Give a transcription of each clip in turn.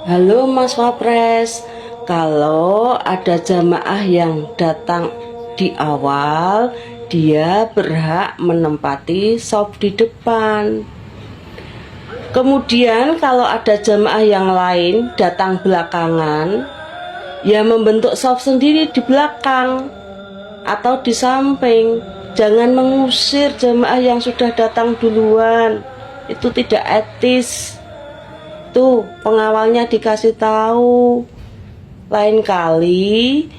Halo Mas Wapres, kalau ada jamaah yang datang di awal, dia berhak menempati shop di depan. Kemudian kalau ada jamaah yang lain datang belakangan, ya membentuk shop sendiri di belakang atau di samping. Jangan mengusir jamaah yang sudah datang duluan, itu tidak etis. Tuh, pengawalnya dikasih tahu. Lain kali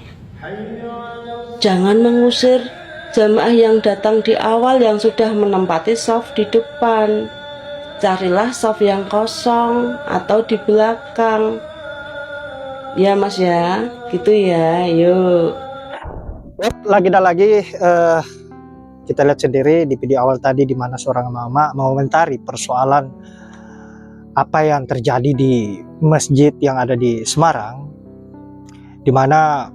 jangan mengusir jamaah yang datang di awal yang sudah menempati shaf di depan. Carilah shaf yang kosong atau di belakang. Ya Mas ya, gitu ya. Yuk. Lagi dan lagi kita lihat sendiri di video awal tadi di mana seorang mama mengomentari persoalan apa yang terjadi di masjid yang ada di Semarang, di mana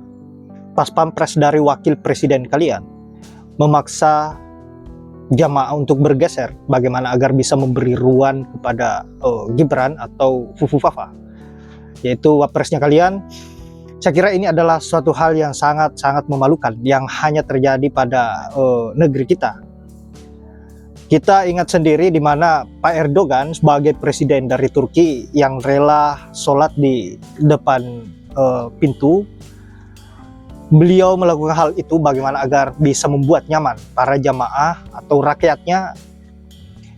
pas pampres dari wakil presiden kalian memaksa jamaah untuk bergeser bagaimana agar bisa memberi ruang kepada Gibran atau Fufu Fafa, yaitu wapresnya kalian. Saya kira ini adalah suatu hal yang sangat-sangat memalukan yang hanya terjadi pada negeri kita. Kita ingat sendiri di mana Pak Erdogan sebagai presiden dari Turki yang rela sholat di depan pintu, beliau melakukan hal itu bagaimana agar bisa membuat nyaman para jamaah atau rakyatnya.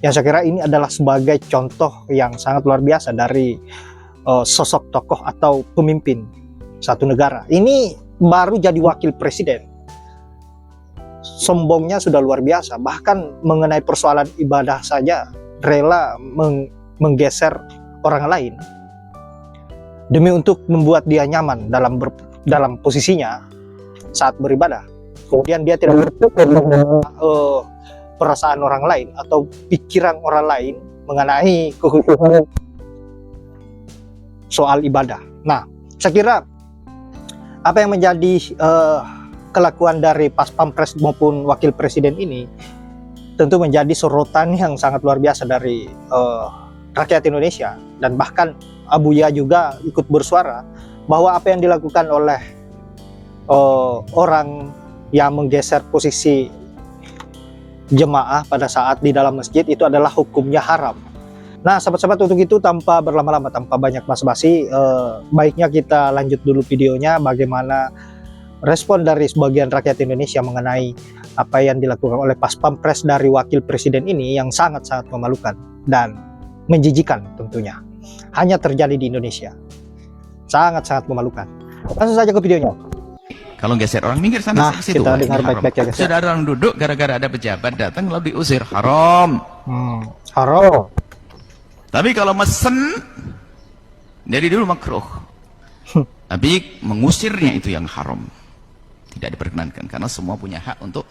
Yang saya kira ini adalah sebagai contoh yang sangat luar biasa dari sosok tokoh atau pemimpin satu negara. Ini baru jadi wakil presiden, sombongnya sudah luar biasa. Bahkan mengenai persoalan ibadah saja rela menggeser orang lain demi untuk membuat dia nyaman dalam posisinya saat beribadah. Kemudian dia tidak berpikir perasaan orang lain atau pikiran orang lain mengenai kekhusyukan soal ibadah. Nah, saya kira apa yang menjadi kelakuan dari pas pampres maupun wakil presiden ini tentu menjadi sorotan yang sangat luar biasa dari rakyat Indonesia. Dan bahkan Abuya juga ikut bersuara bahwa apa yang dilakukan oleh orang yang menggeser posisi jemaah pada saat di dalam masjid itu adalah hukumnya haram. Nah sahabat-sahabat, untuk itu tanpa berlama-lama, tanpa banyak basa-basi, baiknya kita lanjut dulu videonya bagaimana respon dari sebagian rakyat Indonesia mengenai apa yang dilakukan oleh pas pampres dari wakil presiden ini yang sangat-sangat memalukan dan menjijikan tentunya. Hanya terjadi di Indonesia. Sangat-sangat memalukan. Langsung saja ke videonya. Kalau geser orang minggir sana, Nah, kita dengar baik-baik ya guys. Sudah ada orang duduk gara-gara ada pejabat datang lalu diusir, haram. Haram. Tapi kalau mesen dari dulu makruh. Tapi mengusirnya itu yang haram. Tidak diperkenankan karena semua punya hak untuk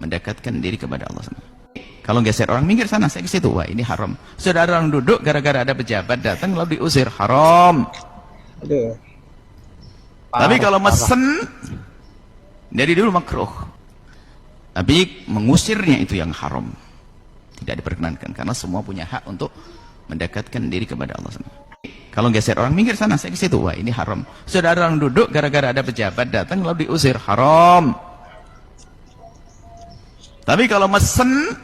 mendekatkan diri kepada Allah. Kalau geser orang minggir sana, saya ke situ. Wah, ini haram. Sudah ada orang duduk gara-gara ada pejabat datang lalu diusir, haram. Aduh. Tapi kalau mesen dari dulu makruh. Tapi mengusirnya itu yang haram. Tidak diperkenankan karena semua punya hak untuk mendekatkan diri kepada Allah. Kalau geser orang minggir sana, saya ke situ. Wah, ini haram. Sudah ada orang duduk gara-gara ada pejabat datang lalu diusir, haram. Tapi kalau mesen.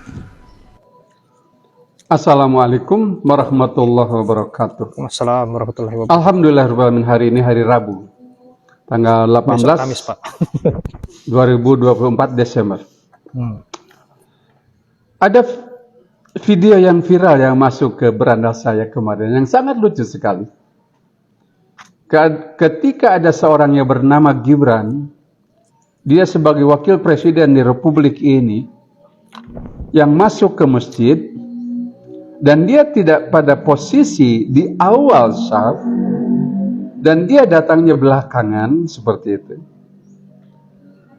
Assalamualaikum warahmatullahi wabarakatuh. Assalamualaikum warahmatullahi wabarakatuh. Alhamdulillahirrahmanirrahim. Hari ini hari Rabu, tanggal 18 Kamis, Pak. 2024 Desember. Ada video yang viral yang masuk ke beranda saya kemarin yang sangat lucu sekali. Ketika ada seorang yang bernama Gibran, dia sebagai wakil presiden di Republik ini yang masuk ke masjid dan dia tidak pada posisi di awal syaf dan dia datangnya belakangan seperti itu.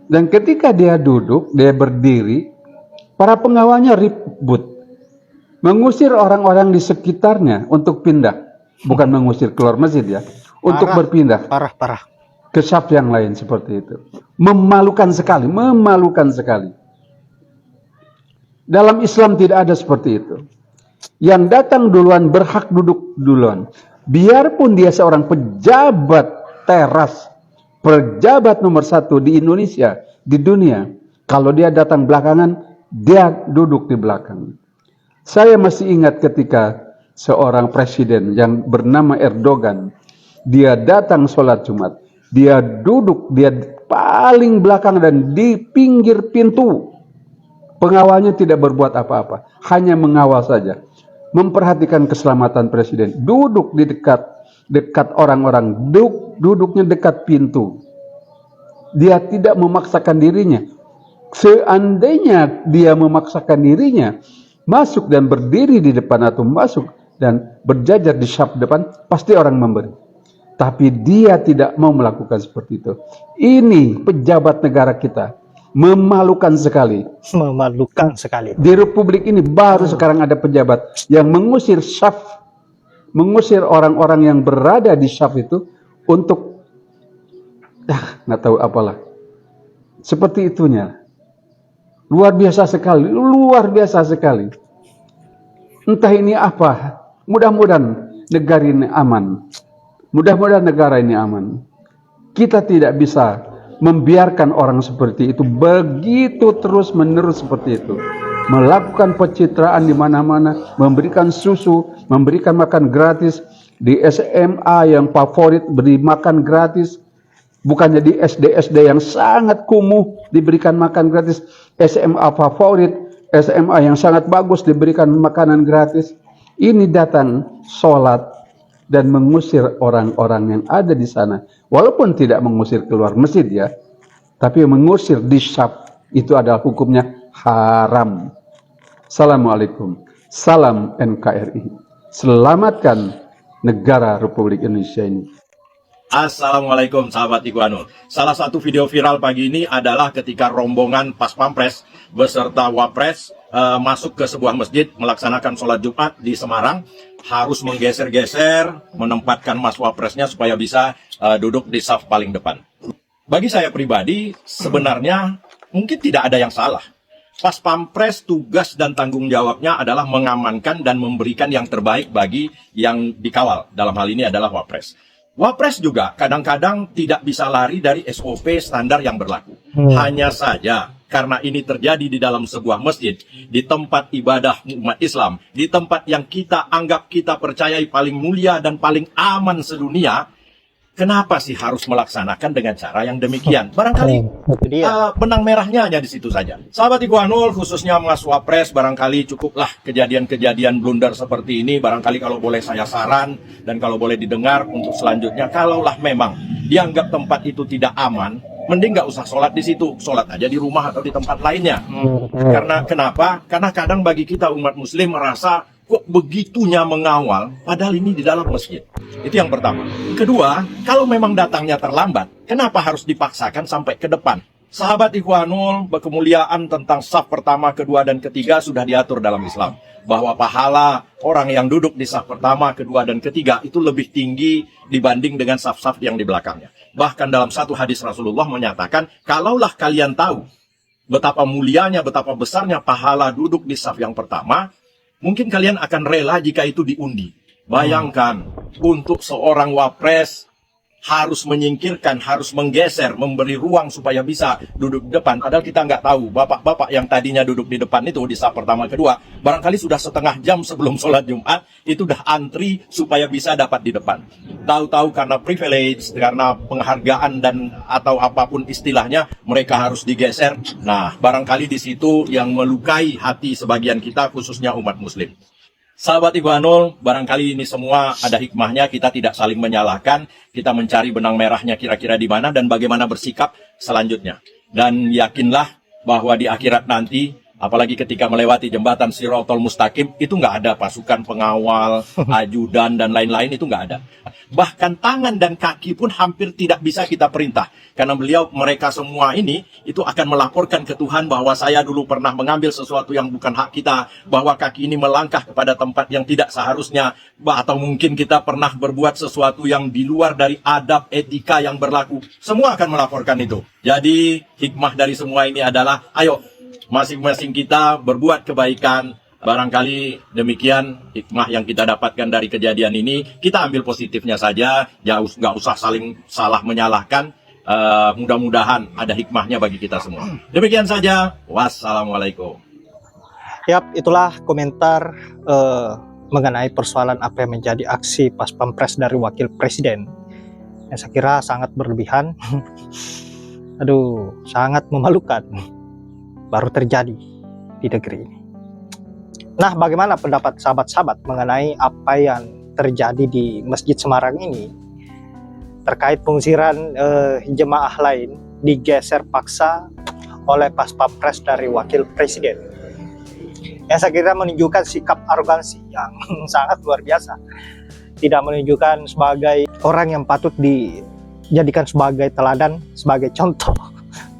Dan ketika dia duduk, dia berdiri, para pengawalnya ribut mengusir orang-orang di sekitarnya untuk pindah, bukan mengusir keluar masjid ya, untuk berpindah Parah. ke syaf yang lain seperti itu. Memalukan sekali, memalukan sekali. Dalam Islam tidak ada seperti itu. Yang datang duluan berhak duduk duluan. biarpun dia seorang pejabat teras, pejabat nomor 1 di Indonesia, di dunia, kalau dia datang belakangan, dia duduk di belakang. Saya masih ingat ketika seorang presiden yang bernama Erdogan, dia datang sholat Jumat, dia duduk, dia paling belakang dan di pinggir pintu. Pengawalnya tidak berbuat apa-apa, hanya mengawal saja, memperhatikan keselamatan presiden, duduk di dekat orang-orang, duduknya dekat pintu. Dia tidak memaksakan dirinya. Seandainya dia memaksakan dirinya masuk dan berdiri di depan atau masuk dan berjajar di saf depan, pasti orang memberi. Tapi dia tidak mau melakukan seperti itu. Ini pejabat negara kita, memalukan sekali. Memalukan sekali. Di republik ini baru sekarang ada pejabat yang mengusir saf, mengusir orang-orang yang berada di saf itu untuk nggak tahu apalah. Seperti itunya. Luar biasa sekali, luar biasa sekali. Entah ini apa. Mudah-mudahan negara ini aman. Mudah-mudahan negara ini aman. Kita tidak bisa membiarkan orang seperti itu begitu terus-menerus seperti itu. Melakukan pencitraan di mana-mana, memberikan susu, memberikan makan gratis di SMA yang favorit beri makan gratis. Bukannya di SD-SD yang sangat kumuh diberikan makan gratis, SMA favorit, SMA yang sangat bagus diberikan makanan gratis. Ini datang sholat dan mengusir orang-orang yang ada di sana. Walaupun tidak mengusir keluar masjid ya, tapi mengusir di saf itu adalah hukumnya haram. Assalamualaikum. Salam NKRI. Selamatkan negara Republik Indonesia ini. Assalamualaikum sahabat Ikhwanul. Salah satu video viral pagi ini adalah ketika rombongan Pas Pampres beserta Wapres masuk ke sebuah masjid melaksanakan sholat Jumat di Semarang. Harus menggeser-geser, menempatkan Mas Wapresnya supaya bisa duduk di saf paling depan. Bagi saya pribadi, sebenarnya mungkin tidak ada yang salah. Pas Pampres tugas dan tanggung jawabnya adalah mengamankan dan memberikan yang terbaik bagi yang dikawal. Dalam hal ini adalah Wapres. Wapres juga kadang-kadang tidak bisa lari dari SOP standar yang berlaku. Hanya saja karena ini terjadi di dalam sebuah masjid, di tempat ibadah umat Islam, di tempat yang kita anggap kita percayai paling mulia dan paling aman sedunia, kenapa sih harus melaksanakan dengan cara yang demikian? Barangkali benang merahnya hanya di situ saja. Sahabat Ikhwanul, khususnya Mas Wapres, barangkali cukuplah kejadian-kejadian blunder seperti ini. Barangkali kalau boleh saya saran dan kalau boleh didengar untuk selanjutnya, kalaulah memang dianggap tempat itu tidak aman, mending nggak usah sholat di situ, sholat aja di rumah atau di tempat lainnya. Karena kenapa? Karena kadang bagi kita umat Muslim merasa kok begitunya mengawal, padahal ini di dalam masjid. Itu yang pertama. Kedua, kalau memang datangnya terlambat, kenapa harus dipaksakan sampai ke depan? Sahabat Ikhwanul, kemuliaan tentang saf pertama, kedua, dan ketiga sudah diatur dalam Islam. Bahwa pahala orang yang duduk di saf pertama, kedua, dan ketiga itu lebih tinggi dibanding dengan saf-saf yang di belakangnya. Bahkan dalam satu hadis Rasulullah menyatakan, kalaulah kalian tahu betapa mulianya, betapa besarnya pahala duduk di saf yang pertama, mungkin kalian akan rela jika itu diundi. Bayangkan, untuk seorang Wapres harus menyingkirkan, harus menggeser, memberi ruang supaya bisa duduk di depan. Padahal kita nggak tahu, bapak-bapak yang tadinya duduk di depan itu di saf pertama kedua, barangkali sudah setengah jam sebelum sholat Jumat, itu udah antri supaya bisa dapat di depan. Tahu-tahu karena privilege, karena penghargaan dan atau apapun istilahnya, mereka harus digeser. Nah, barangkali di situ yang melukai hati sebagian kita, khususnya umat Muslim. Sahabat Ikhwanul, barangkali ini semua ada hikmahnya, kita tidak saling menyalahkan, kita mencari benang merahnya kira-kira di mana dan bagaimana bersikap selanjutnya. Dan yakinlah bahwa di akhirat nanti, apalagi ketika melewati jembatan Shirathul Mustaqim, itu nggak ada pasukan pengawal, ajudan, dan lain-lain, itu nggak ada. Bahkan tangan dan kaki pun hampir tidak bisa kita perintah. Karena mereka semua ini, itu akan melaporkan ke Tuhan bahwa saya dulu pernah mengambil sesuatu yang bukan hak kita, bahwa kaki ini melangkah kepada tempat yang tidak seharusnya, atau mungkin kita pernah berbuat sesuatu yang di luar dari adab etika yang berlaku. Semua akan melaporkan itu. Jadi, hikmah dari semua ini adalah, ayo, masing-masing kita berbuat kebaikan, Barangkali demikian hikmah yang kita dapatkan dari kejadian ini. Kita ambil positifnya saja, nggak usah saling salah menyalahkan. Mudah-mudahan ada hikmahnya bagi kita semua. Demikian saja. Wassalamualaikum. Yap, itulah komentar mengenai persoalan apa yang menjadi aksi pas pampres dari wakil presiden. Yang saya kira sangat berlebihan. Aduh, sangat memalukan. Baru terjadi di negeri ini. Nah, bagaimana pendapat sahabat-sahabat mengenai apa yang terjadi di Masjid Semarang ini terkait pengusiran jemaah lain digeser paksa oleh pas pampres dari wakil presiden? Yang saya kira menunjukkan sikap arogansi yang sangat luar biasa. Tidak menunjukkan sebagai orang yang patut dijadikan sebagai teladan, sebagai contoh,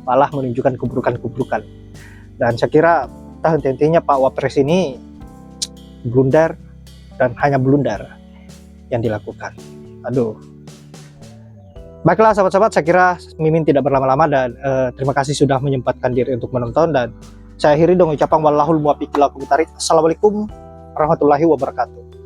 malah menunjukkan keburukan-keburukan. Dan saya kira henti-hentinya Pak Wapres ini blunder, dan hanya blunder yang dilakukan. Aduh. Baiklah sahabat-sahabat, saya kira Mimin tidak berlama-lama, dan terima kasih sudah menyempatkan diri untuk menonton, dan saya akhiri dengan ucapan wallahul muwaffiq ila aqwamit thoriq. Assalamualaikum warahmatullahi wabarakatuh.